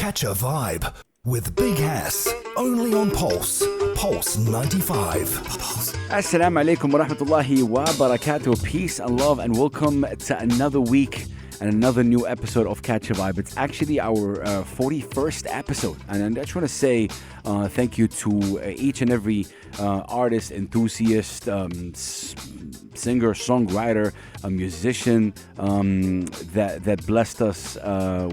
Catch a vibe with Big Hass, only on Pulse 95. Assalamu alaikum wa rahmatullahi wa barakatuh. Peace and love, and welcome to another week and another new episode of Catch a Vibe. It's actually our 41st episode, and I just want to say thank you to each and every artist, enthusiast, singer, songwriter, a musician that blessed us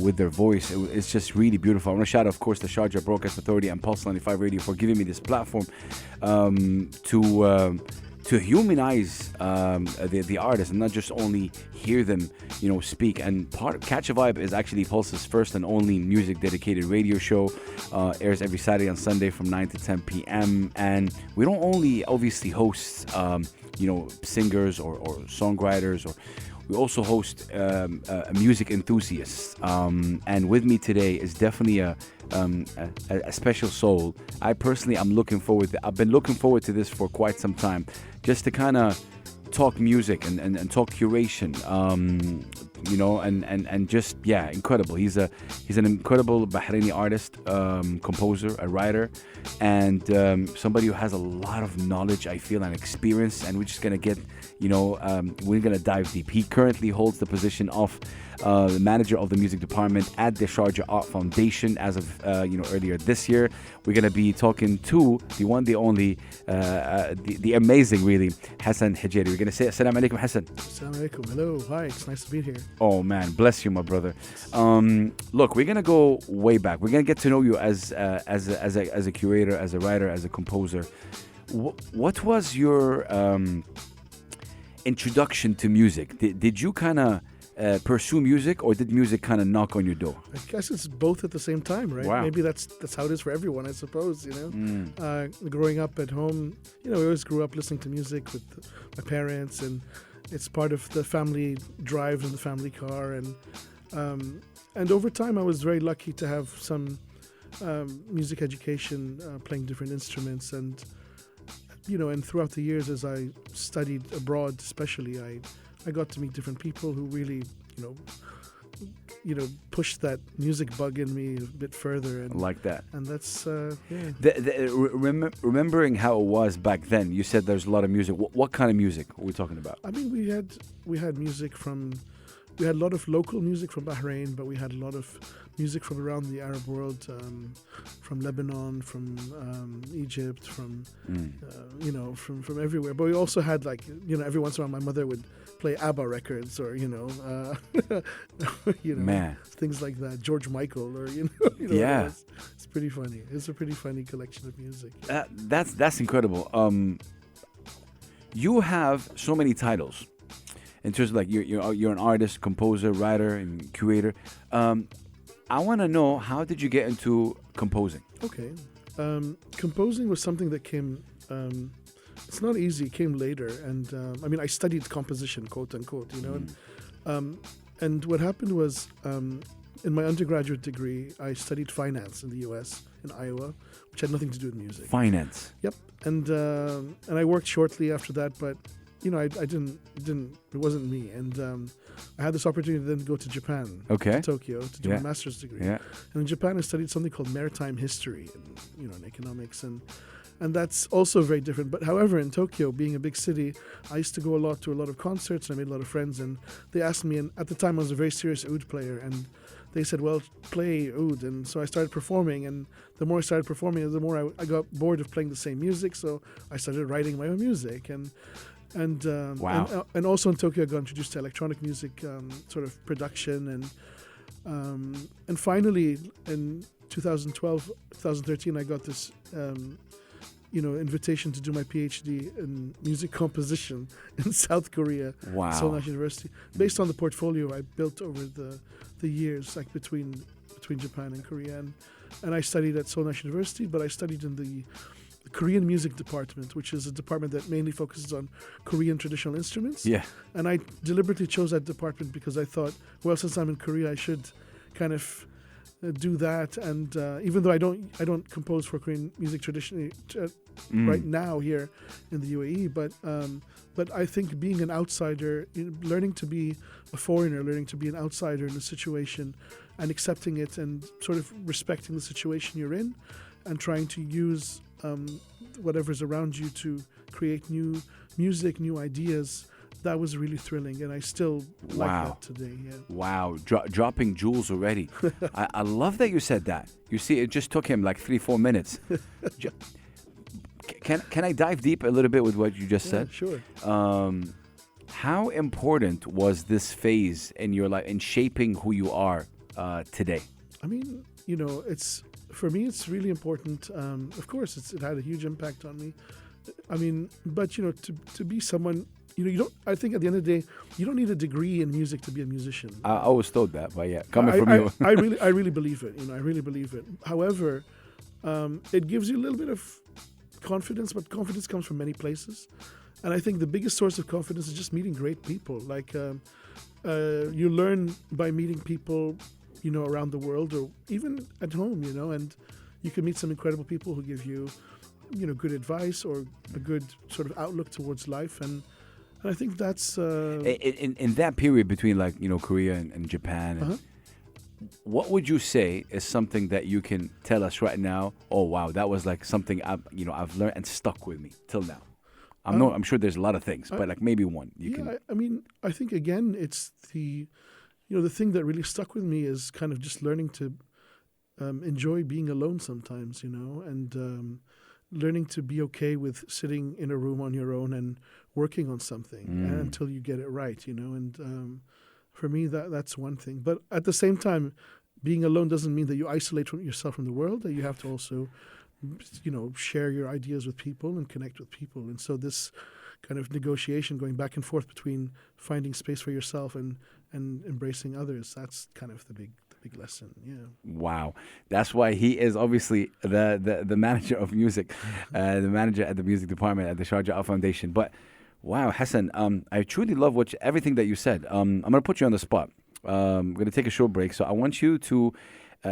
with their voice. It's just really beautiful. I want to shout out, of course, the Sharjah Broadcast Authority and Pulse 95 Radio for giving me this platform to humanize the artists and not just only hear them, speak. And Catch a Vibe is actually Pulse's first and only music dedicated radio show. Airs every Saturday and Sunday from 9 to 10 p.m. And we don't only obviously host singers or songwriters, or we also host music enthusiasts. And with me today is definitely a special soul. I personally am looking forward. I've been looking forward to this for quite some time, just to kind of talk music and talk curation. And just incredible. He's an incredible Bahraini artist, composer, a writer, and somebody who has a lot of knowledge, I feel, and experience. And we're just gonna get, we're gonna dive deep. He currently holds the position of the manager of the music department at the Sharjah Art Foundation as of earlier this year. We're gonna be talking to the one, the only, the amazing, really, Hasan Hujairi. We're gonna say Assalamu alaikum, Hasan. Assalamu alaikum. Hello. Hi. It's nice to be here. Oh man, bless you, my brother. Look, we're gonna go way back. We're gonna get to know you as a curator, as a writer, as a composer. What was your introduction to music? Did you kind of pursue music, or did music kind of knock on your door? I guess it's both at the same time, right? Wow. Maybe that's how it is for everyone, I suppose. Growing up at home, we always grew up listening to music with my parents, and it's part of the family drive in the family car. And over time, I was very lucky to have some music education, playing different instruments, and throughout the years, as I studied abroad, especially, I got to meet different people who really, pushed that music bug in me a bit further. And like that. And that's, remembering how it was back then, you said there's a lot of music. What kind of music are we talking about? I mean, we had music we had a lot of local music from Bahrain, but we had a lot of music from around the Arab world, from Lebanon, from Egypt, from from everywhere. But we also had, every once in a while my mother would play ABBA records, or Man. things like that, George Michael, or Yeah. It's pretty funny. It's a pretty funny collection of music. That's incredible. You have so many titles. In terms of you're an artist, composer, writer, and curator. I want to know, how did you get into composing? Okay, composing was something that came. It's not easy. It came later, and I studied composition, quote unquote. And what happened was, in my undergraduate degree, I studied finance in the U.S. in Iowa, which had nothing to do with music. Finance. Yep, and I worked shortly after that, but. I didn't. It wasn't me, and I had this opportunity to then go to Japan, to Tokyo, to do my master's degree. Yeah. And in Japan, I studied something called maritime history, and in economics, and that's also very different. But however, in Tokyo, being a big city, I used to go to a lot of concerts, and I made a lot of friends. And they asked me, and at the time, I was a very serious oud player, and they said, "Well, play oud." And so I started performing, and the more I started performing, the more I got bored of playing the same music. So I started writing my own music, and wow. and also in Tokyo, I got introduced to electronic music, sort of production, and finally in 2012, 2013, I got this invitation to do my PhD in music composition in South Korea, wow. Seoul National University, based on the portfolio I built over the years, between Japan and Korea, and I studied at Seoul National University, but I studied in the Korean music department, which is a department that mainly focuses on Korean traditional instruments. Yeah. And I deliberately chose that department because I thought, well, since I'm in Korea, I should kind of do that. And even though I don't compose for Korean music traditionally right now here in the UAE, but I think being an outsider, learning to be a foreigner, learning to be an outsider in a situation, and accepting it and sort of respecting the situation you're in, and trying to use whatever's around you to create new music, new ideas. That was really thrilling, and I still like that today. Yeah. Wow, dropping jewels already. I love that you said that. You see, it just took him like 3-4 minutes. Can I dive deep a little bit with what you just said? Sure. How important was this phase in your life in shaping who you are today? I mean, for me, it's really important. Of course, it had a huge impact on me. I mean, but to be someone, you don't. I think at the end of the day, you don't need a degree in music to be a musician. I always thought that, but yeah, coming from you, I really believe it. I really believe it. However, it gives you a little bit of confidence, but confidence comes from many places. And I think the biggest source of confidence is just meeting great people. Like you learn by meeting people, around the world or even at home, and you can meet some incredible people who give you, good advice or a good sort of outlook towards life. And I think that's in that period between Korea and Japan. What would you say is something that you can tell us right now? Oh wow, that was like something I've learned and stuck with me till now. I'm sure there's a lot of things, but like maybe one you can. I mean, I think again, it's the thing that really stuck with me is kind of just learning to enjoy being alone sometimes, and learning to be okay with sitting in a room on your own and working on something until you get it right, and for me that's one thing. But at the same time, being alone doesn't mean that you isolate yourself from the world, that you have to also share your ideas with people and connect with people. And so this kind of negotiation, going back and forth between finding space for yourself and embracing others, that's kind of the big lesson. Yeah. Wow, that's why he is obviously the manager of music, the manager at the music department at the Sharjah Art Foundation. But wow, Hasan, I truly love everything that you said. I'm gonna put you on the spot. I'm gonna take a short break, so I want you to.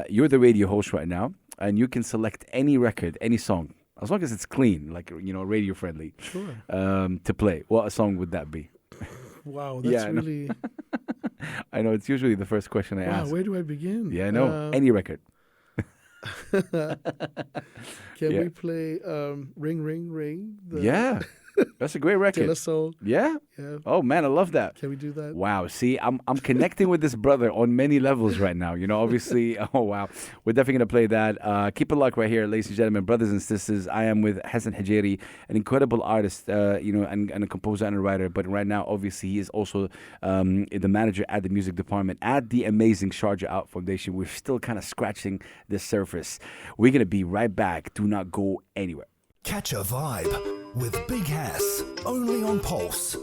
You're the radio host right now, and you can select any record, any song, as long as it's clean, like radio friendly. Sure. To play. What song would that be? Wow, that's really. I know, it's usually the first question I ask. Where do I begin? Yeah, I know. Any record. Can we play Ring, Ring, Ring? Yeah. That's a great record. De La Soul. Yeah? Yeah. Oh, man, I love that. Can we do that? Wow. See, I'm connecting with this brother on many levels right now. Obviously, oh, wow. We're definitely going to play that. Keep it locked right here, ladies and gentlemen, brothers and sisters. I am with Hasan Hujairi, an incredible artist, and a composer and a writer. But right now, obviously, he is also the manager at the music department at the amazing Sharjah Art Foundation. We're still kind of scratching the surface. We're going to be right back. Do not go anywhere. Catch a vibe with Big Hass, only on Pulse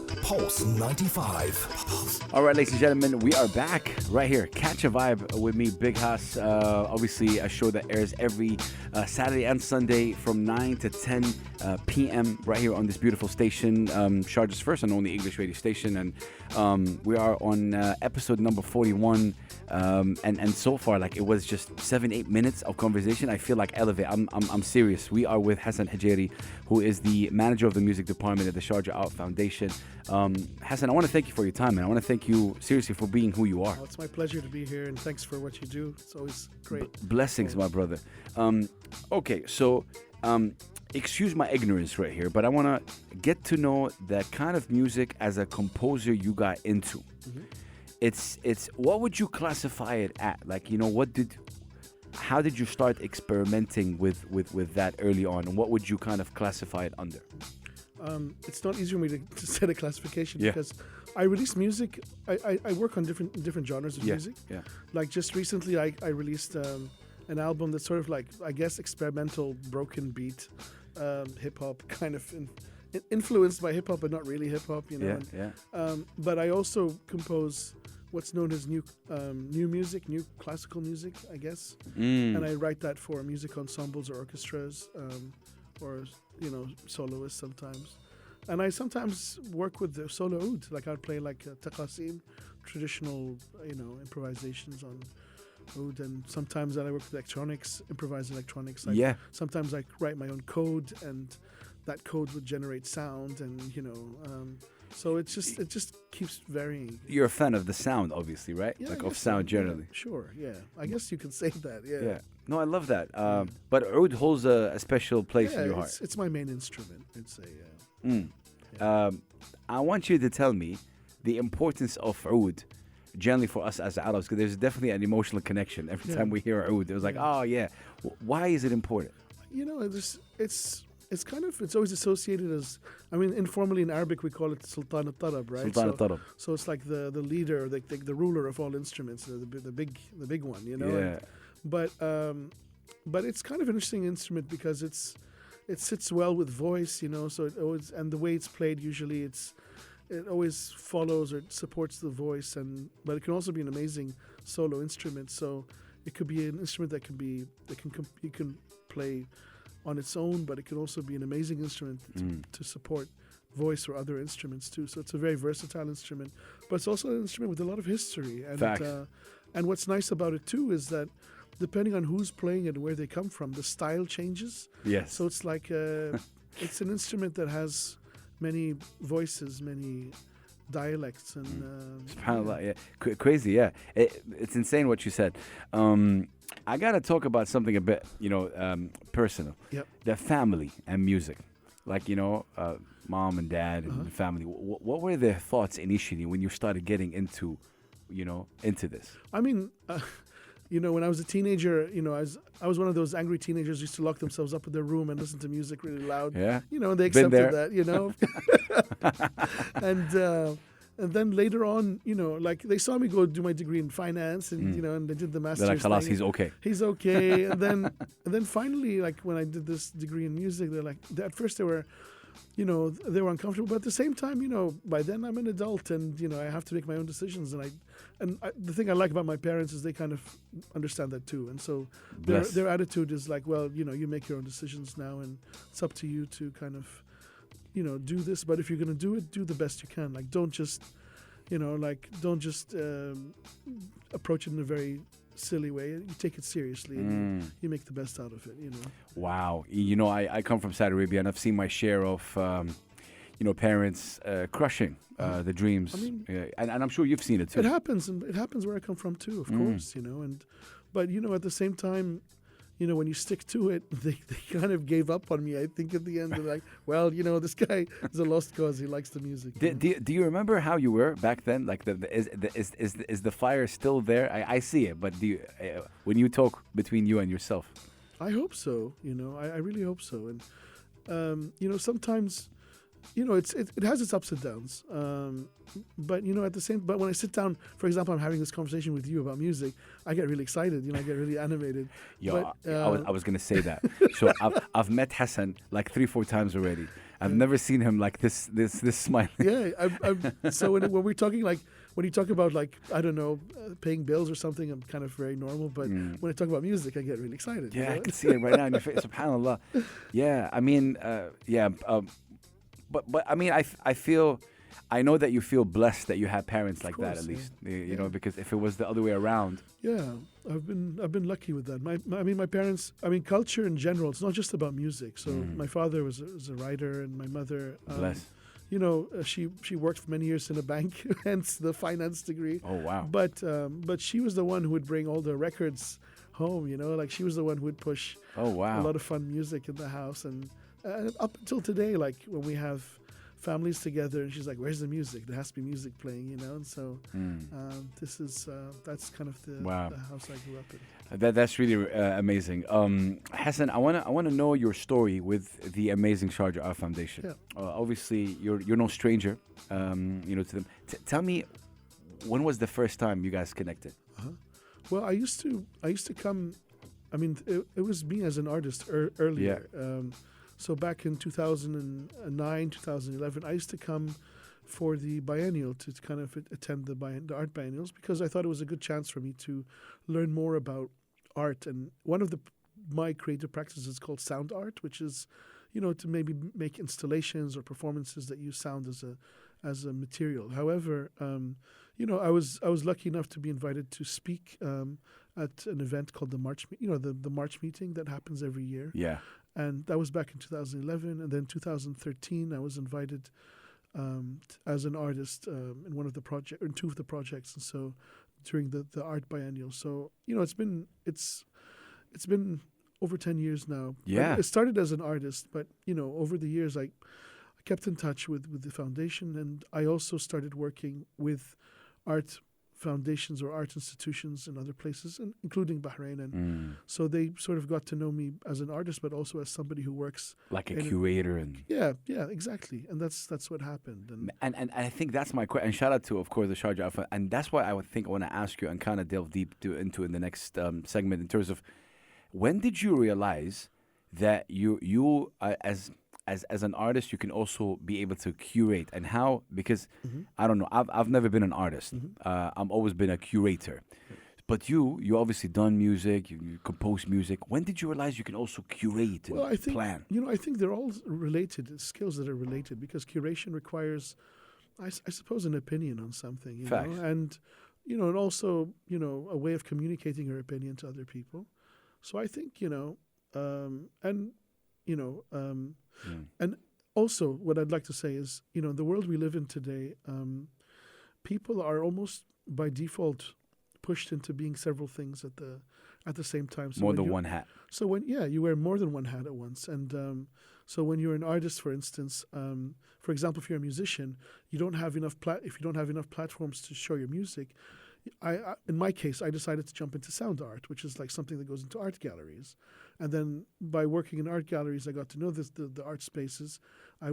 95. All right, ladies and gentlemen, we are back right here. Catch a vibe with me, Big Hass. Obviously, a show that airs every Saturday and Sunday from 9 to 10 p.m. right here on this beautiful station, Sharjah's first and only English radio station. And we are on episode number 41. And so far, like, it was just 7-8 minutes of conversation. I feel like elevate. I'm serious. We are with Hasan Hujairi, who is the manager of the music department at the Sharjah Art Foundation. Hasan, I want to thank you for your time, and I want to thank you seriously for being who you are. It's my pleasure to be here, and thanks for what you do. It's always great. Blessings, my brother. Okay, so excuse my ignorance right here, but I want to get to know the kind of music as a composer you got into. Mm-hmm. It's what would you classify it at? Like, how did you start experimenting with that early on, and what would you kind of classify it under? It's not easy for me to set a classification because I release music. I work on different genres of music. Yeah. Like just recently, I released an album that's sort of like, I guess, experimental broken beat hip hop, kind of influenced by hip hop, but not really hip hop. But I also compose what's known as new music, new classical music, I guess. And I write that for music ensembles or orchestras, or soloists sometimes. And I sometimes work with the solo oud, like I'd play like taqasim, traditional improvisations on oud, and sometimes I work with electronics, improvised electronics. Sometimes I write my own code, and that code would generate sound, and so it just keeps varying. You're a fan of the sound, obviously, right? Yeah, like of sound generally. Yeah, sure, yeah. I guess you can say that, yeah. Yeah. No, I love that. But oud holds a special place in your heart. It's my main instrument, I'd say, I want you to tell me the importance of oud generally for us as Arabs, because there's definitely an emotional connection every time we hear oud. It was like, oh yeah. Why is it important? It's always associated as, informally in Arabic we call it Sultan al-Tarab, right? Sultan al-Tarab. So it's like the leader, the ruler of all instruments, the big one, Yeah. But it's kind of an interesting instrument because it sits well with voice, so it always, and the way it's played usually it always follows or it supports the voice, but it can also be an amazing solo instrument. So it could be an instrument you can play on its own, but it can also be an amazing instrument to support voice or other instruments too. So it's a very versatile instrument, but it's also an instrument with a lot of history. And what's nice about it too is that depending on who's playing it and where they come from, the style changes. Yes. So it's like it's an instrument that has many voices, many dialects, and SubhanAllah, yeah. Crazy, yeah. It's insane what you said. I gotta talk about something a bit, personal. Yep. The family and music, like mom and dad and the family. What were their thoughts initially when you started getting into this? When I was a teenager, I was one of those angry teenagers who used to lock themselves up in their room and listen to music really loud. Yeah. And they accepted that, and then later on, like they saw me go do my degree in finance, and and they did the master's. They're like, "Khalas, thing. he's okay." He's okay, and then finally, like when I did this degree in music, they're like, at first they were uncomfortable, but at the same time, by then I'm an adult, and I have to make my own decisions, and the thing I like about my parents is they kind of understand that too, and so their attitude is like, well, you make your own decisions now, and it's up to you to kind of do this, but if you're going to do it, do the best you can. Like, don't just approach it in a very silly way. You take it seriously, and you make the best out of it. Wow. I come from Saudi Arabia, and I've seen my share of parents crushing the dreams, and I'm sure you've seen it too. It happens where I come from too, of course. But at the same time, when you stick to it, they kind of gave up on me. I think at the end, they're like, well, this guy is a lost cause. He likes the music. Do you remember how you were back then? Like, is the fire still there? I see it, but do you, when you talk between you and yourself? I hope so. I really hope so. And sometimes, it has its ups and downs. But but when I sit down, for example, I'm having this conversation with you about music, I get really excited. I get really animated. Yo, I was gonna say that. So I've met Hasan like 3-4 times already. I've never seen him like this smiling. Yeah. So when we're talking, like, when you talk about, like, I don't know, paying bills or something, I'm kind of very normal. But when I talk about music, I get really excited. Yeah, I can see it right now in your face. SubhanAllah. Yeah, But I know that you feel blessed that you have parents like that, at least. Because if it was the other way around. Yeah, I've been lucky with that. My parents. Culture in general. It's not just about music. So my father was a writer, and my mother. Bless. She worked for many years in a bank, hence the finance degree. Oh wow! But she was the one who would bring all the records home. Like, she was the one who would push. Oh wow! A lot of fun music in the house, and up until today, like when we have families together, and she's like, "Where's the music? There has to be music playing," And so that's kind of the house I grew up in. That's really amazing. Hasan, I wanna know your story with the amazing Sharjah Art Foundation. Yeah. Obviously, you're no stranger, to them. Tell me, when was the first time you guys connected? Well, I used to come. It was me as an artist earlier. Yeah. So back in 2009, 2011, I used to come for the biennial to kind of attend the art biennials, because I thought it was a good chance for me to learn more about art. And one of my creative practices is called sound art, which is, to maybe make installations or performances that use sound as a material. However, I was lucky enough to be invited to speak at an event called the March, the March meeting that happens every year. Yeah. And that was back in 2011. And then 2013, I was invited as an artist in two of the projects. And so during the art biennial. So, it's been over 10 years now. Yeah. It started as an artist, but, over the years, I kept in touch with the foundation, and I also started working with art foundations or art institutions in other places, including Bahrain. And so they sort of got to know me as an artist, but also as somebody who works like a curator. Yeah, exactly. And that's what happened. And I think that's my question. And shout out to, of course, the Sharjah Art Foundation. And that's why I want to ask you and kind of delve deep into in the next segment in terms of when did you realize that you as an artist, you can also be able to curate, and how? Because I don't know, I've never been an artist. I've always been a curator. But you obviously done music, you compose music. When did you realize you can also curate and plan? I think they're all related, skills that are related, because curation requires, I suppose, an opinion on something. Facts. And also a way of communicating your opinion to other people. So I think and also, what I'd like to say is, the world we live in today, people are almost by default pushed into being several things at the same time. So more than one hat. So you wear more than one hat at once, and so when you're an artist, for instance, for example, if you're a musician, you don't have enough if you don't have enough platforms to show your music. In my case, I decided to jump into sound art, which is like something that goes into art galleries. And then by working in art galleries, I got to know the art spaces. I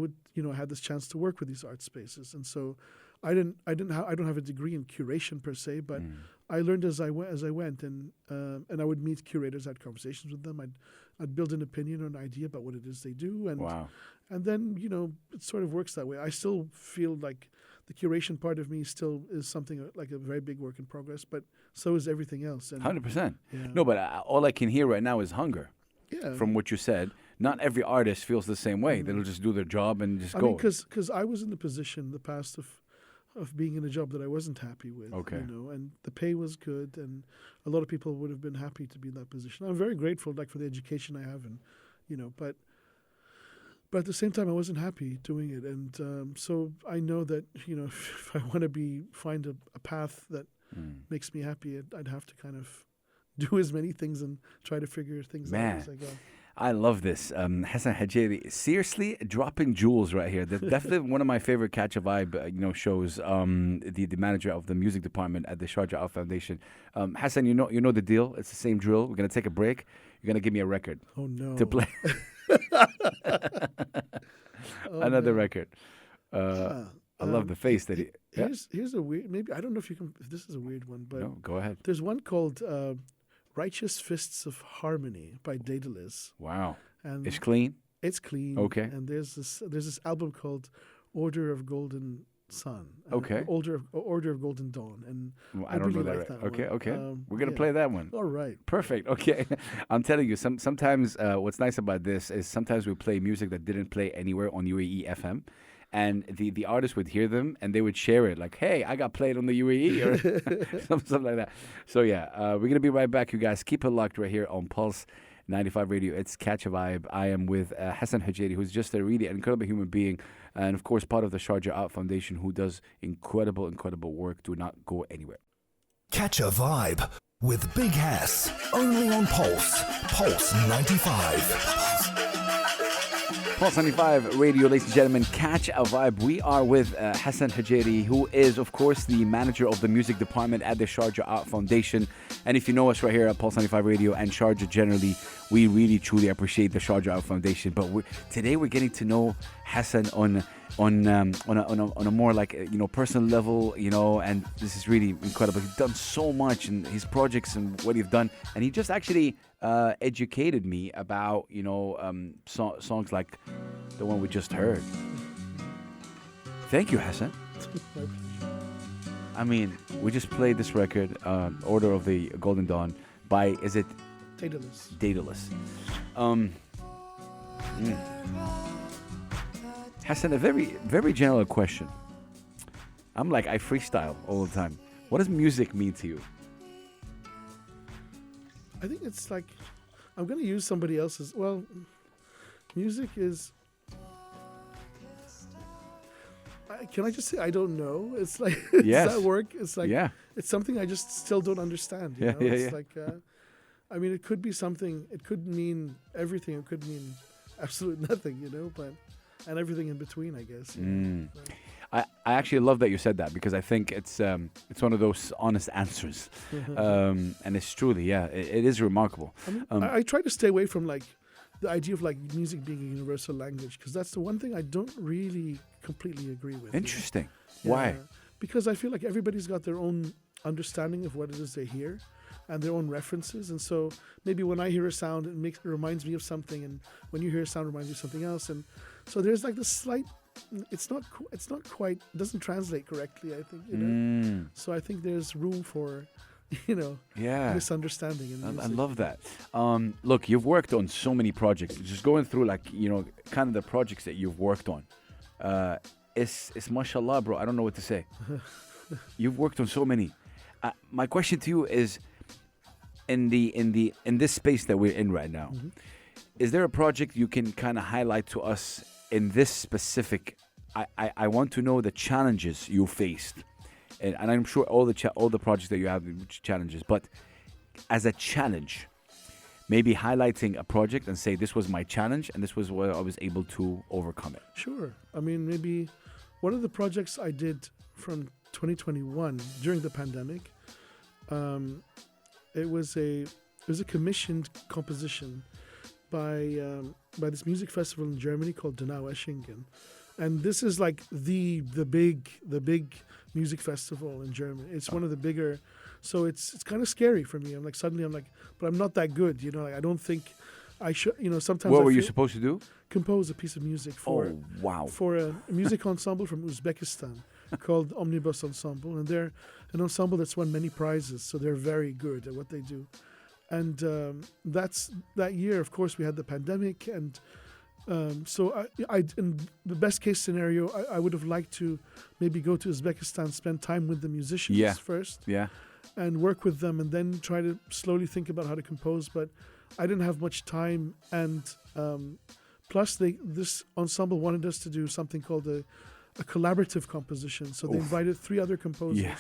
had this chance to work with these art spaces. And so I don't have a degree in curation per se, but I learned as I went, and I would meet curators, had conversations with them. I'd build an opinion or an idea about what it is they do. And wow. And then, it sort of works that way. I still feel like the curation part of me still is something like a very big work in progress, but so is everything else. 100%. Yeah. No, but all I can hear right now is hunger. Yeah. From what you said, not every artist feels the same way. They'll just do their job and just go. Because I was in the position in the past of being in a job that I wasn't happy with. Okay. And the pay was good, and a lot of people would have been happy to be in that position. I'm very grateful, for the education I have, and but at the same time, I wasn't happy doing it, and so I know that if I want to find a path that makes me happy, I'd have to kind of do as many things and try to figure things out as I go. I love this. Hasan Hujairi, seriously dropping jewels right here. That's definitely one of my favorite Catch a Vibe shows. The manager of the music department at the Sharjah Art Foundation. Hasan, you know the deal. It's the same drill. We're gonna take a break. You're gonna give me a record. Oh no. To play. Another record. I love the face that he. Here's a weird. Maybe I don't know if this is a weird one, but no, go ahead. There's one called "Righteous Fists of Harmony" by Daedalus. Wow. And it's clean. It's clean. Okay. And there's this album called "Order of Golden Sun." Okay. Order of Golden Dawn, and I don't really know like that. One. Okay. We're gonna play that one. All right. Perfect. Okay. I'm telling you, sometimes what's nice about this is sometimes we play music that didn't play anywhere on UAE FM. And the artist would hear them and they would share it like, hey, I got played on the UAE or something like that. So, yeah, we're going to be right back, you guys. Keep it locked right here on Pulse 95 Radio. It's Catch a Vibe. I am with Hasan Hujairi, who's just a really incredible human being. And, of course, part of the Sharjah Art Foundation, who does incredible work. Do not go anywhere. Catch a Vibe with Big Hass. Only on Pulse 95. Pulse 95 Radio, ladies and gentlemen, Catch a Vibe. We are with Hasan Hujairi, who is, of course, the manager of the music department at the Sharjah Art Foundation. And if you know us right here at Pulse 95 Radio and Sharjah generally, we really, truly appreciate the Sharjah Art Foundation. But today we're getting to know Hasan on a more personal level, and this is really incredible. He's done so much in his projects and what he's done, and he just actually educated me about songs like the one we just heard. Thank you, Hasan. I mean, we just played this record, Order of the Golden Dawn, by, is it? Daedalus. Hasan, a very, very general question. I freestyle all the time. What does music mean to you? I think it's like I'm going to use somebody else's. Well, music is. Can I just say I don't know? It's like Yes. does that work? It's like Yeah. it's something I just still don't understand. You know? It's like I mean, it could be something. It could mean everything. It could mean absolute nothing. You know, but and everything in between, I guess. You know? I actually love that you said that because I think it's one of those honest answers, and it's truly it is remarkable. I mean, I try to stay away from like the idea of like music being a universal language because that's the one thing I don't really completely agree with. Interesting. You know? Why? Because I feel like everybody's got their own understanding of what it is they hear and their own references, and so maybe when I hear a sound it reminds me of something, and when you hear a sound it reminds you of something else, and so there's like this slight it's not quite doesn't translate correctly, I think, you know. So I think there's room for misunderstanding in music. I love that. Look, you've worked on so many projects. Just going through like kind of the projects that you've worked on, it's mashallah, bro. I don't know what to say. You've worked on so many. My question to you is, in this space that we're in right now, is there a project you can kind of highlight to us in this specific? I want to know the challenges you faced, and I'm sure all the projects that you have challenges, but as a challenge, maybe highlighting a project and say this was my challenge and this was where I was able to overcome it. Sure. I mean, maybe one of the projects I did from 2021 during the pandemic, it was a commissioned composition by this music festival in Germany called Donau Eschingen, and this is like the big music festival in Germany. It's one of the bigger, so it's kind of scary for me. I'm like, but I'm not that good, you know. Like, I don't think I should, you know. Sometimes what were you supposed to do? Compose a piece of music for a music ensemble from Uzbekistan called Omnibus Ensemble, and they're an ensemble that's won many prizes, so they're very good at what they do. And that year, of course, we had the pandemic, and so I in the best case scenario, I would have liked to maybe go to Uzbekistan, spend time with the musicians first, and work with them, and then try to slowly think about how to compose. But I didn't have much time, and plus this ensemble wanted us to do something called a collaborative composition. So they invited 3 other composers. Yeah.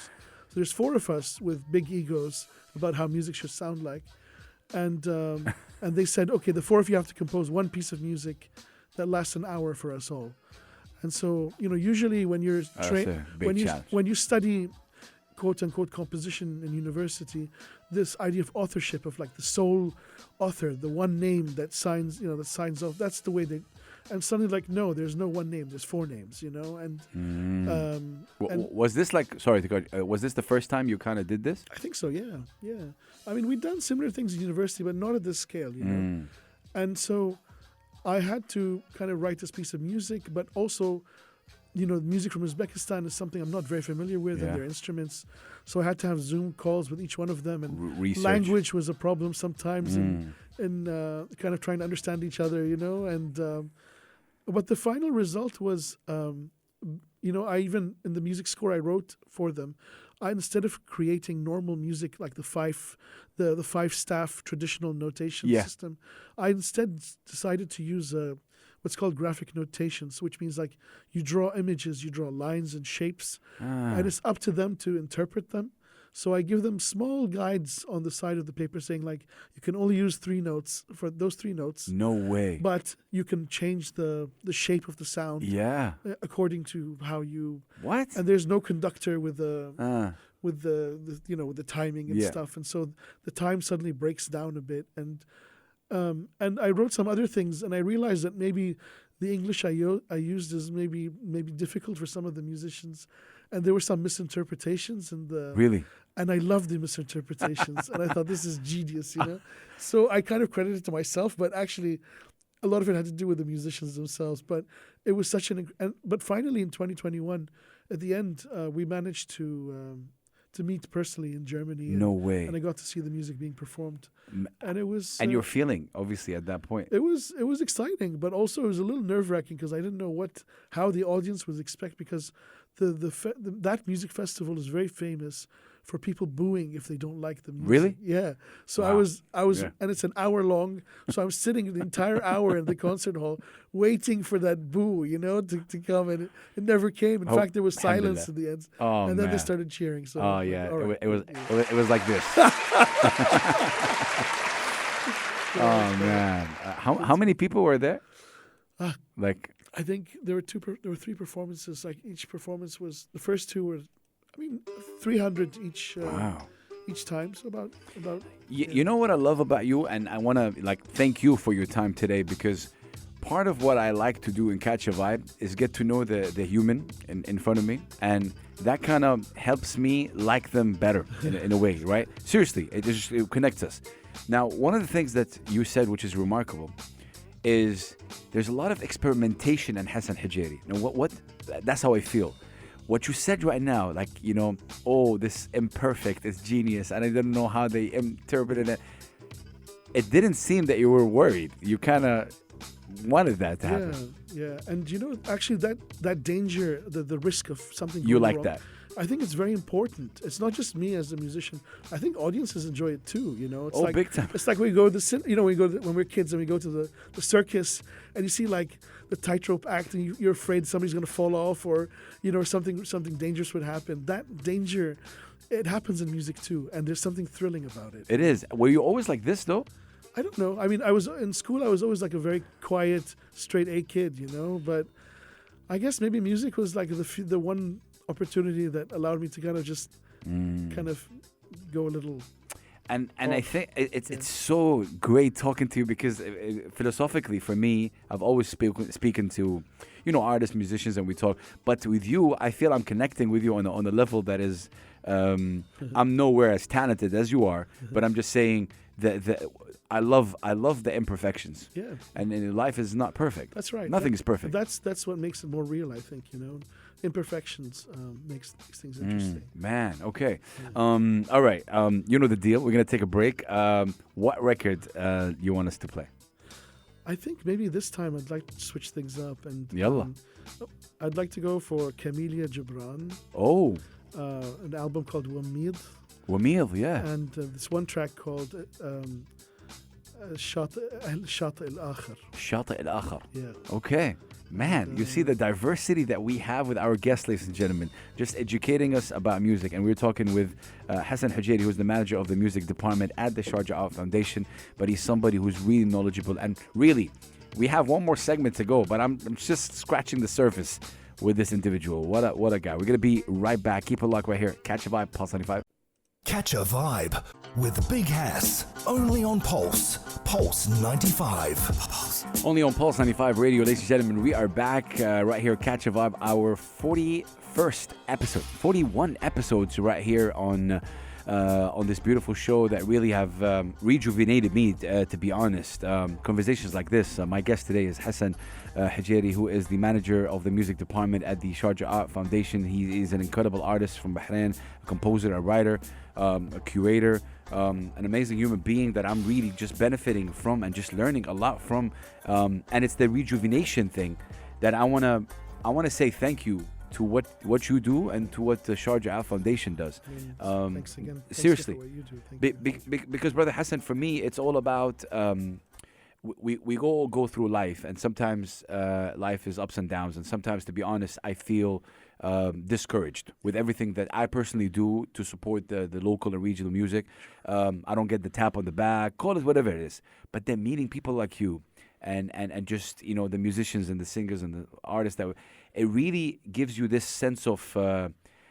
So there's 4 of us with big egos about how music should sound like. And and they said, okay, the 4 of you have to compose one piece of music that lasts an hour for us all. And so, you know, usually when you're when you study quote unquote composition in university, this idea of authorship, of like the sole author, the one name that signs off, that's the way they. And suddenly, like, no, there's no one name. There's 4 names, you know. And was this like? Sorry to cut. Was this the first time you kind of did this? I think so. Yeah. I mean, we'd done similar things in university, but not at this scale, you know. And so, I had to kind of write this piece of music, but also, you know, music from Uzbekistan is something I'm not very familiar with, and their instruments. So I had to have Zoom calls with each one of them, and language was a problem sometimes, in kind of trying to understand each other, you know, and. But the final result was, you know, I even in the music score I wrote for them, instead of creating normal music like the 5 staff traditional notation system, I instead decided to use what's called graphic notations, which means like you draw images, you draw lines and shapes, and it's up to them to interpret them. So I give them small guides on the side of the paper saying, like, you can only use 3 notes for those 3 notes. No way. But you can change the shape of the sound according to how you... What? And there's no conductor with the with the timing and stuff. And so the time suddenly breaks down a bit. And I wrote some other things, and I realized that maybe the English I used is maybe difficult for some of the musicians. And there were some misinterpretations Really? And I loved the misinterpretations, and I thought, this is genius, you know. So I kind of credit it to myself, but actually, a lot of it had to do with the musicians themselves. But it was such but finally in 2021, at the end, we managed to meet personally in Germany. No way. And I got to see the music being performed, and it was. And your feeling, obviously, at that point. It was exciting, but also it was a little nerve-wracking because I didn't know how the audience would expect, because that music festival is very famous for people booing if they don't like the music. Really? Yeah. So Wow. I was, Yeah. and it's an hour long. So I'm sitting the entire hour in the concert hall waiting for that boo, to come, and it never came. In fact, there was silence in the end, and then they started cheering. So yeah, right. it was like this. Oh man, how many people were there? Like, I think there were three performances. Like each performance was, the first two were, 300 each. wow. Each time, so about. You know what I love about you, and I want to thank you for your time today, because part of what I like to do in Catch a Vibe is get to know the human in front of me, and that kind of helps me like them better in a way, right? Seriously, it connects us. Now, one of the things that you said, which is remarkable, is there's a lot of experimentation in Hasan Hujairi. Now, what that's how I feel. What you said right now, this imperfect is genius, and I don't know how they interpreted it. It didn't seem that you were worried. You kind of wanted that to happen. Yeah. And actually that danger, the risk of something going You like wrong, that. I think it's very important. It's not just me as a musician. I think audiences enjoy it too. It's like, big time. It's like we go to when we're kids and we go to the circus, and you see like the tightrope act, and you're afraid somebody's going to fall off, or something dangerous would happen. That danger, it happens in music too, and there's something thrilling about it. It is. Were you always like this though? I don't know. I mean, I was in school. I was always like a very quiet, straight A kid, But I guess maybe music was like the one opportunity that allowed me to kind of just kind of go a little. And I think it's so great talking to you, because philosophically for me, I've always speaking to artists, musicians, and we talk. But with you, I feel I'm connecting with you on a level that is I'm nowhere as talented as you are, but I'm just saying that I love the imperfections. Yeah. And life is not perfect. That's right. Nothing is perfect. That's what makes it more real, I think. Imperfections makes things interesting. Man, okay. All right. You know the deal. We're gonna take a break. What record you want us to play? I think maybe this time I'd like to switch things up, and Yalla. I'd like to go for Camellia Gibran. Oh. An album called Wamid. Wamid, yeah. And this one track called Shata al-Akhir. Shata al-Akhir. Yeah. Okay. Man, you see the diversity that we have with our guests, ladies and gentlemen, just educating us about music. And we're talking with Hasan Hujairi, who's the manager of the music department at the Sharjah Art Foundation. But he's somebody who's really knowledgeable. And really, we have one more segment to go, but I'm just scratching the surface with this individual. What a guy. We're going to be right back. Keep it locked right here. Catch a Vibe, Pulse 95. Catch a Vibe with Big Hass, only on Pulse 95. Only on Pulse 95 Radio, ladies and gentlemen. We are back right here, Catch a Vibe, our 41st episode. 41 episodes right here on this beautiful show that really have rejuvenated me, to be honest. Conversations like this. My guest today is Hasan Hujairi, who is the manager of the music department at the Sharjah Art Foundation. He is an incredible artist from Bahrain, a composer, a writer, a curator, an amazing human being that I'm really just benefiting from and just learning a lot from. And it's the rejuvenation thing that I wanna say thank you to what you do and to what the Sharjah Art Foundation does. Thanks again. Seriously, for what you do. because Brother Hasan, for me, it's all about we go through life, and sometimes life is ups and downs, and sometimes, to be honest, I feel discouraged with everything that I personally do to support the local and regional music. I don't get the tap on the back, call it whatever it is, but then meeting people like you and just the musicians and the singers and the artists, that it really gives you this sense of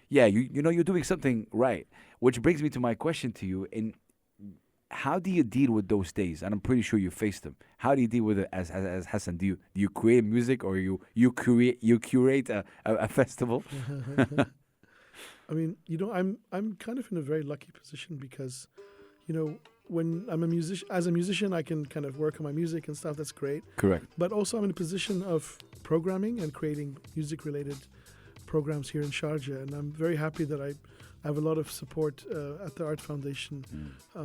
you're doing something right, which brings me to my question to you. How do you deal with those days? And I'm pretty sure you faced them. How do you deal with it as Hasan? Do you create music, or you curate a festival? I mean, I'm kind of in a very lucky position because, when I'm as a musician, I can kind of work on my music and stuff. That's great. Correct. But also I'm in a position of programming and creating music-related programs here in Sharjah, and I'm very happy that I have a lot of support at the Art Foundation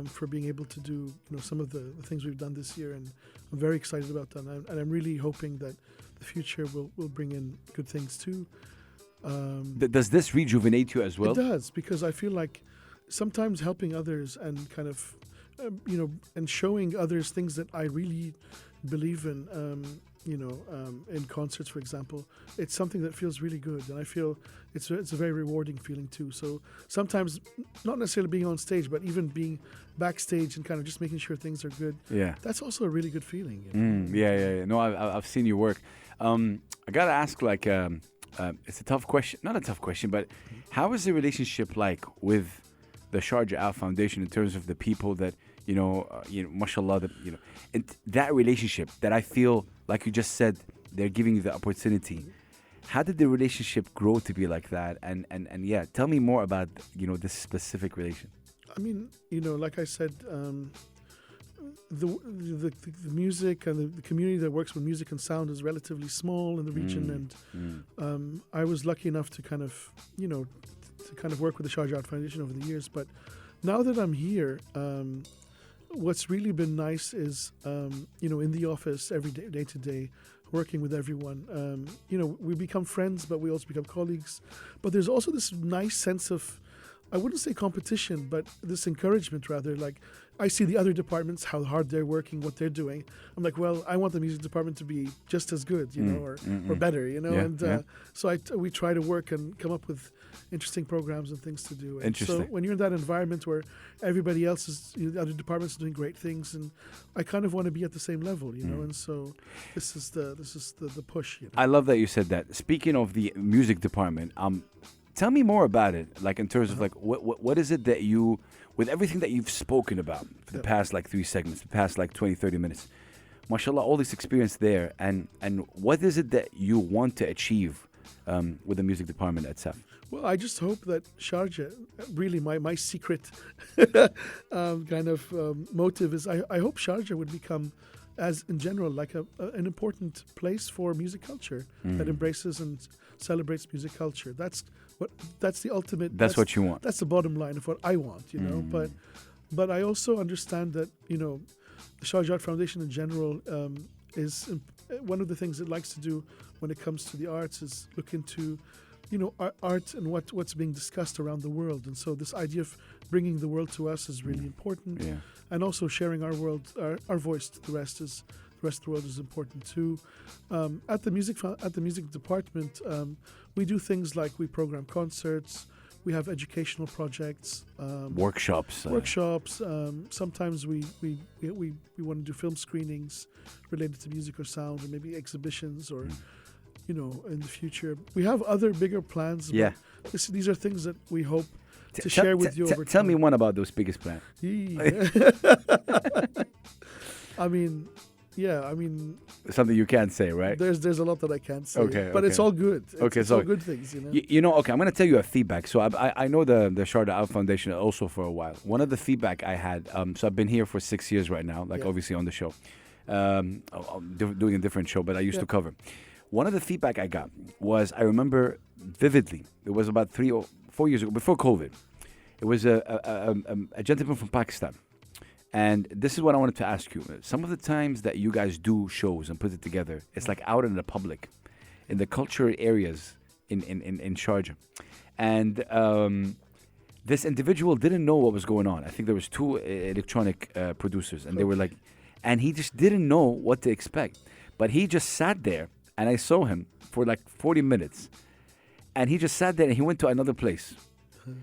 for being able to do some of the things we've done this year, and I'm very excited about that. And I'm really hoping that the future will bring in good things too. Does this rejuvenate you as well? It does, because I feel like, sometimes helping others and kind of, and showing others things that I really believe in, in concerts, for example, it's something that feels really good, and I feel it's a very rewarding feeling too. So sometimes, not necessarily being on stage, but even being backstage and kind of just making sure things are good. Yeah, that's also a really good feeling. Yeah. No, I've seen your work. I gotta ask, like, it's a tough question, not a tough question, but how is the relationship like with the Sharjah Art Foundation in terms of the people that mashallah, and that relationship that I feel like you just said, they're giving you the opportunity. How did the relationship grow to be like that? And yeah, tell me more about this specific relation. I mean, like I said, the music and the community that works with music and sound is relatively small in the region, and I was lucky enough to kind of work with the Sharjah Art Foundation over the years. But now that I'm here, what's really been nice is, in the office every day to day, working with everyone. We become friends, but we also become colleagues. But there's also this nice sense of, I wouldn't say competition, but this encouragement rather. Like, I see the other departments, how hard they're working, what they're doing. I'm like, well, I want the music department to be just as good, or better, So we try to work and come up with interesting programs and things to do. And so when you're in that environment where everybody else is, the other departments are doing great things, and I kind of want to be at the same level, and so this is the push. I love that you said that. Speaking of the music department, tell me more about it, like in terms of like what is it that you, with everything that you've spoken about for the past like 3 segments, the past like 20-30 minutes, mashallah, all this experience there, and what is it that you want to achieve with the music department at SAF? Well, I just hope that Sharjah, really my secret kind of motive is I hope Sharjah would become, as in general, like an important place for music culture that embraces and celebrates music culture. That's the ultimate. That's what you want. That's the bottom line of what I want, But I also understand that the Sharjah Art Foundation in general is one of the things it likes to do when it comes to the arts is look into art and what's being discussed around the world. And so this idea of bringing the world to us is really important. Yeah. And also sharing our world, our voice to the rest of the world is important too. At the music department, we do things like we program concerts, we have educational projects, workshops. Sometimes we want to do film screenings related to music or sound, or maybe exhibitions, or in the future we have other bigger plans. Yeah, but these are things that we hope to share with you over time. Tell me one about those biggest plans. I mean, something you can't say, right? There's a lot that I can't say. But it's all good. It's all good things, Okay, I'm going to tell you a feedback. So I know the Sharjah Art Foundation also for a while. One of the feedback I had, so I've been here for 6 years right now, obviously on the show, doing a different show, but I used to cover. One of the feedback I got was, I remember vividly, it was about 3 or 4 years ago, before COVID. It was a gentleman from Pakistan. And this is what I wanted to ask you. Some of the times that you guys do shows and put it together, it's like out in the public, in the cultural areas in Sharjah. And this individual didn't know what was going on. I think there was 2 electronic producers, and they were like, and he just didn't know what to expect. But he just sat there, and I saw him for like 40 minutes. And he just sat there, and he went to another place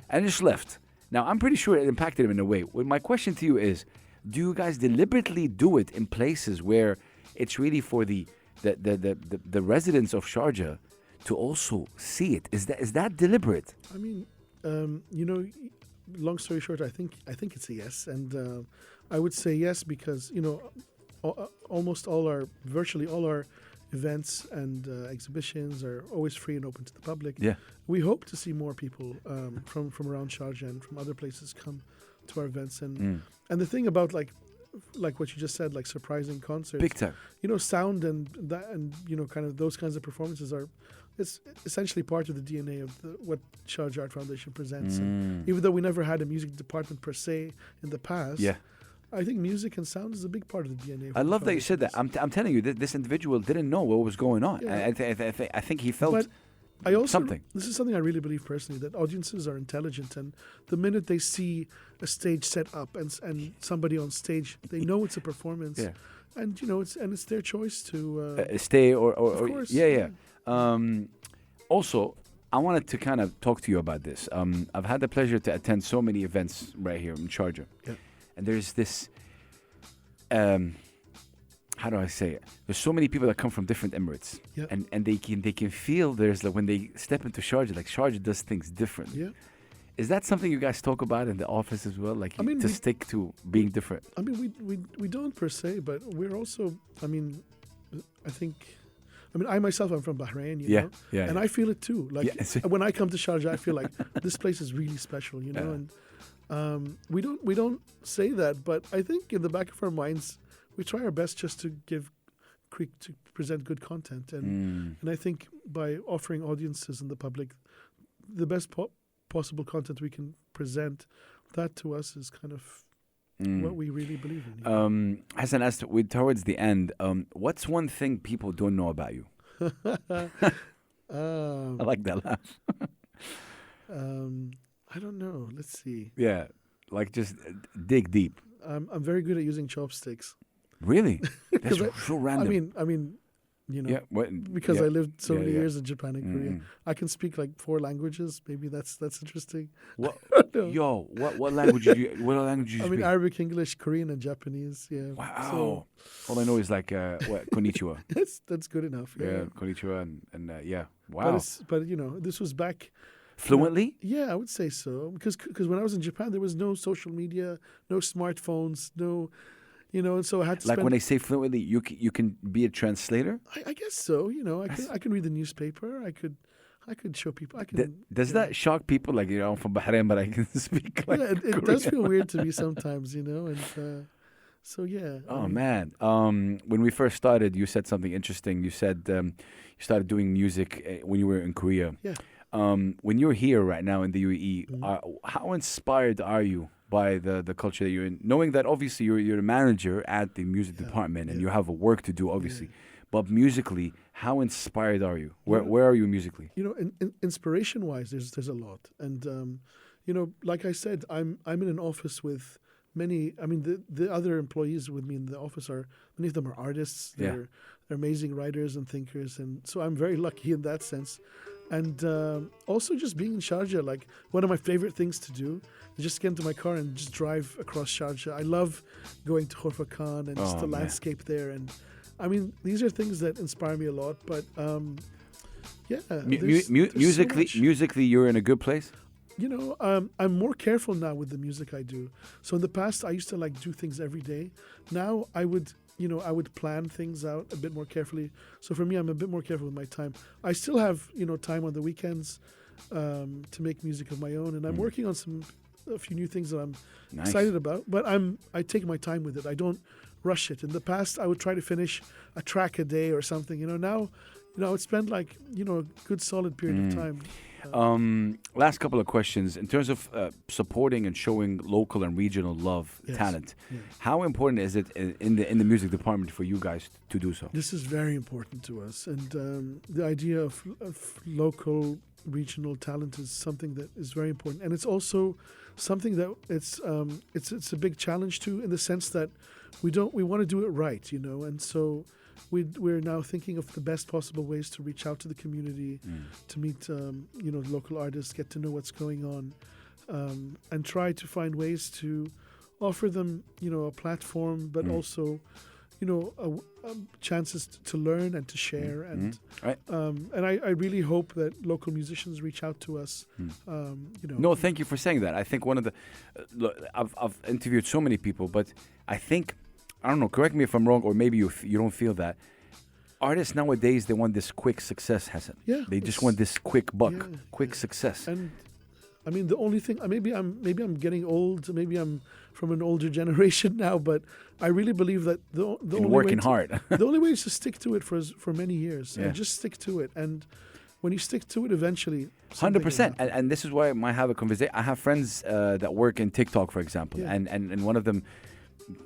and just left. Now, I'm pretty sure it impacted him in a way. Well, my question to you is, do you guys deliberately do it in places where it's really for the residents of Sharjah to also see it? Is that deliberate? I mean, long story short, I think it's a yes, and I would say yes because virtually all our events and exhibitions are always free and open to the public. Yeah. We hope to see more people from around Sharjah and from other places come to our events. And the thing about like what you just said, like surprising concerts, big time. Sound and kind of those kinds of performances it's essentially part of the DNA of what Sharjah Art Foundation presents. And even though we never had a music department per se in the past, I think music and sound is a big part of the DNA. I love that you said that. I'm telling you, this individual didn't know what was going on. Yeah. I think he felt something. This is something I really believe personally, that audiences are intelligent, and the minute they see a stage set up and somebody on stage, they know it's a performance. Yeah. And it's their choice to stay or of course, also, I wanted to kind of talk to you about this. I've had the pleasure to attend so many events right here in Sharjah. Yeah. And there's this, how do I say it? There's so many people that come from different Emirates. Yeah. And they can feel there's like when they step into Sharjah, like Sharjah does things differently. Yeah. Is that something you guys talk about in the office as well? Like to stick to being different? I mean, we don't per se, but we're also, I myself, I'm from Bahrain, you know? Yeah. And I feel it too. Like when I come to Sharjah, I feel like this place is really special, you know? And we don't say that, but I think in the back of our minds, we try our best just to present good content. And I think by offering audiences and the public the best possible content we can present, that to us is kind of what we really believe in. Hasan, towards the end, what's one thing people don't know about you? I like that laugh. I don't know. Let's see. Yeah, like just dig deep. I'm very good at using chopsticks. Really? That's so random. I mean, because I lived so many years in Japan and Korea, I can speak like 4 languages. Maybe that's interesting. What language did you? What language did you speak? Arabic, English, Korean, and Japanese. Yeah. Wow. So, all I know is like konnichwa. that's good enough. Yeah. Konnichiwa and yeah. Wow. But this was back. Fluently? Yeah, I would say so. Because when I was in Japan, there was no social media, no smartphones, no. And so I had to like when they say fluently, you can be a translator. I guess so. I can read the newspaper. I could show people. Does that shock people? Like I'm from Bahrain, but I can speak. Like it does feel weird to me sometimes. And so yeah. Oh man, when we first started, you said something interesting. You said you started doing music when you were in Korea. Yeah. When you're here right now in the UAE, how inspired are you by the culture that you're in, knowing that obviously you're a manager at the music department and you have a work to do, obviously, but musically, how inspired are you? Where are you musically? Inspiration-wise, there's a lot, and like I said, I'm in an office with many. I mean, the other employees with me in the office many of them are artists. They're amazing writers and thinkers, and so I'm very lucky in that sense. And also just being in Sharjah, like one of my favorite things to do is just get into my car and just drive across Sharjah. I love going to Khorfa Khan and just the landscape there. And I mean, these are things that inspire me a lot. But musically, you're in a good place? I'm more careful now with the music I do. So in the past, I used to do things every day. Now I would plan things out a bit more carefully. So for me, I'm a bit more careful with my time. I still have, time on the weekends to make music of my own, and I'm working on a few new things that I'm excited about. But I take my time with it. I don't rush it. In the past, I would try to finish a track a day or something. Now, I would spend a good solid period of time. Last couple of questions. In terms of supporting and showing local and regional talent, how important is it in the music department for you guys to do so? This is very important to us, and the idea of local, regional talent is something that is very important, and it's also something that it's a big challenge too, in the sense that we want to do it right, and so. We're now thinking of the best possible ways to reach out to the community, to meet local artists, get to know what's going on, and try to find ways to offer them a platform, but also chances to learn and to share. And I really hope that local musicians reach out to us. No, thank you for saying that. I think one of the I've interviewed so many people, but I think. I don't know, correct me if I'm wrong, or maybe you don't feel that. Artists nowadays, they want this quick success, Hasan. Yeah. They just want this quick buck, quick success. And I mean, the only thing, maybe I'm getting old, maybe I'm from an older generation now, but I really believe that the only working hard. The only way is to stick to it for many years. And just stick to it. And when you stick to it, eventually 100%. And this is why I have a conversation. I have friends that work in TikTok, for example, and one of them,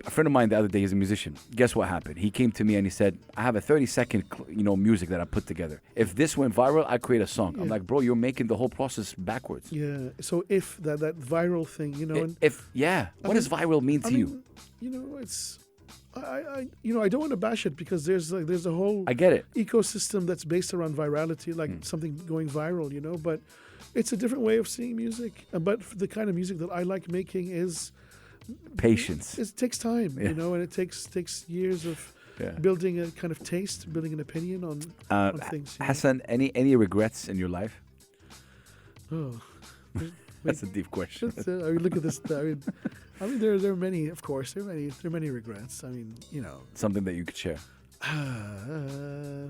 a friend of mine the other day, he's a musician. Guess what happened? He came to me and he said, I have a 30-second, music that I put together. If this went viral, I create a song. I'm like, bro, you're making the whole process backwards. Yeah. So if that viral thing, what does viral mean to you? It's. I don't want to bash it because there's a whole I get it. ecosystem that's based around virality, like something going viral, but it's a different way of seeing music. But the kind of music that I like making is patience. It takes time, and it takes years of building a kind of taste, building an opinion on things. Hasan, any regrets in your life? Oh, that's a deep question. Look at this. There are many, of course. There are many regrets. Something that you could share.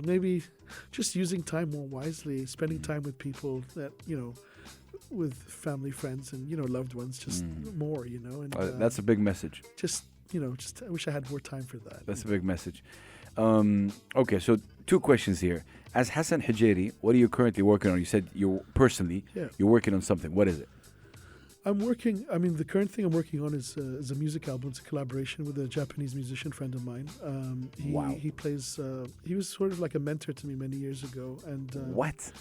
Maybe just using time more wisely, spending time with people that with family, friends, and loved ones, just more. And that's a big message. Just I wish I had more time for that. That's a big message. Okay, so 2 questions here. As Hasan Hujairi, what are you currently working on? You said you're working on something. What is it? I'm working. The current thing I'm working on is a music album. It's a collaboration with a Japanese musician friend of mine. He plays. He was sort of like a mentor to me many years ago. And what?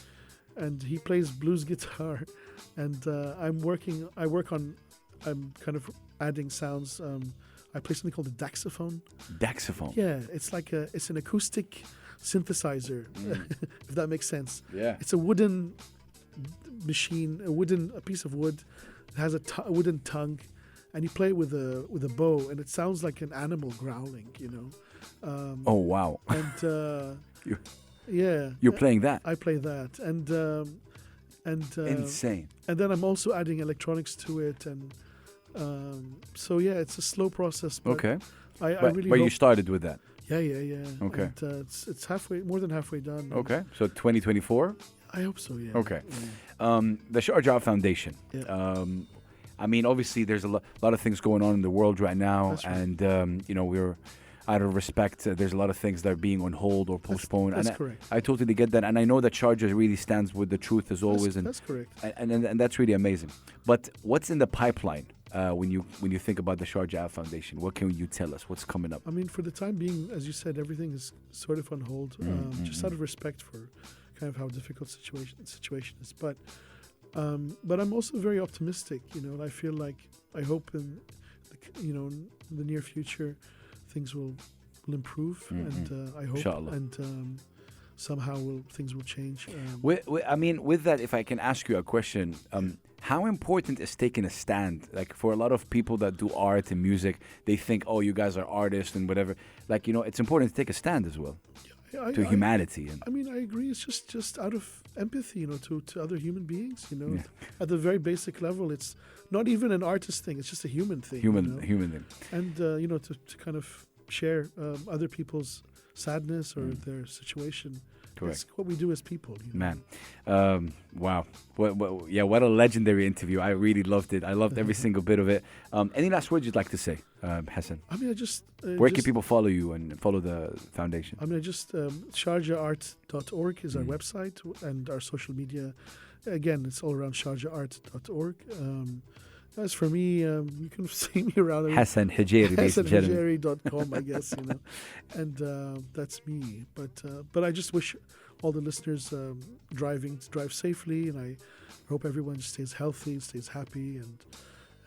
And he plays blues guitar, and I'm kind of adding sounds. I play something called a daxophone. Daxophone. Yeah, it's an acoustic synthesizer, if that makes sense. Yeah. It's a wooden machine, a piece of wood. It has a wooden tongue, and you play it with a bow, and it sounds like an animal growling. Oh wow! And you're playing that. I play that, and insane. And then I'm also adding electronics to it, and it's a slow process. But okay. I really. But you started with that. Yeah. Okay. And, it's more than halfway done. Okay, so 2024. I hope so. Yeah. Okay. Yeah. The Sharjah Art Foundation. Yeah. Obviously, there's a lot of things going on in the world right now, That's right. and we're out of respect. There's a lot of things that are being on hold or postponed. That's correct. I totally get that, and I know that Sharjah really stands with the truth as always. That's correct. And that's really amazing. But what's in the pipeline when you think about the Sharjah Art Foundation? What can you tell us? What's coming up? For the time being, as you said, everything is sort of on hold, just out of respect for kind of how difficult the situation is. But I'm also very optimistic. I feel like I hope in the near future things will improve, and I hope Inshallah. and somehow things will change. With that, if I can ask you a question, how important is taking a stand? Like for a lot of people that do art and music, they think, oh, you guys are artists and whatever. Like, it's important to take a stand as well to humanity. I agree. It's just out of empathy, to other human beings. At the very basic level, it's not even an artist thing. It's just a human thing. Human thing. And to kind of share other people's sadness or their situation. Correct. It's what we do as people. Man, wow. What a legendary interview. I really loved it. I loved every single bit of it. Any last words you'd like to say, Hasan? Where can people follow you and follow the foundation? SharjahArt.org is our website, and our social media. Again, it's all around SharjahArt.org. As for me, you can see me around Hasan Hujairi, HasanHujairi.com, I guess, and that's me. But I just wish all the listeners drive safely, and I hope everyone stays healthy, stays happy, and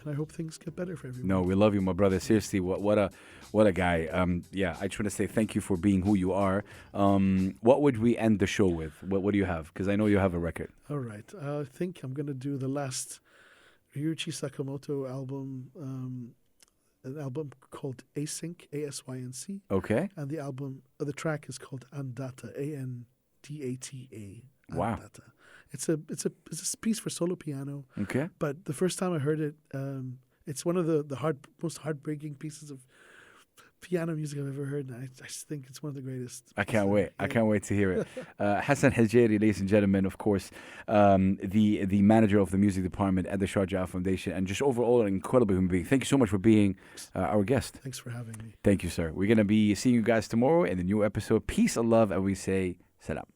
I hope things get better for everyone. No, we love you, my brother. Seriously, what a guy. I just want to say thank you for being who you are. What would we end the show with? What do you have? Because I know you have a record. All right. I think I'm going to do the last Ryuichi Sakamoto album, an album called Async, ASYNC. Okay. And the track is called Andata, ANDATA. Wow. Andata. It's a piece for solo piano. Okay. But the first time I heard it, it's one of the most heartbreaking pieces of piano music I've ever heard, and I just think it's one of the greatest. I can't wait. I can't wait to hear it. Hasan Hujairi, ladies and gentlemen, of course, the manager of the music department at the Sharjah Art Foundation, and just overall an incredible human being. Thank you so much for being our guest. Thanks for having me. Thank you, sir. We're going to be seeing you guys tomorrow in the new episode. Peace and love, and we say salam.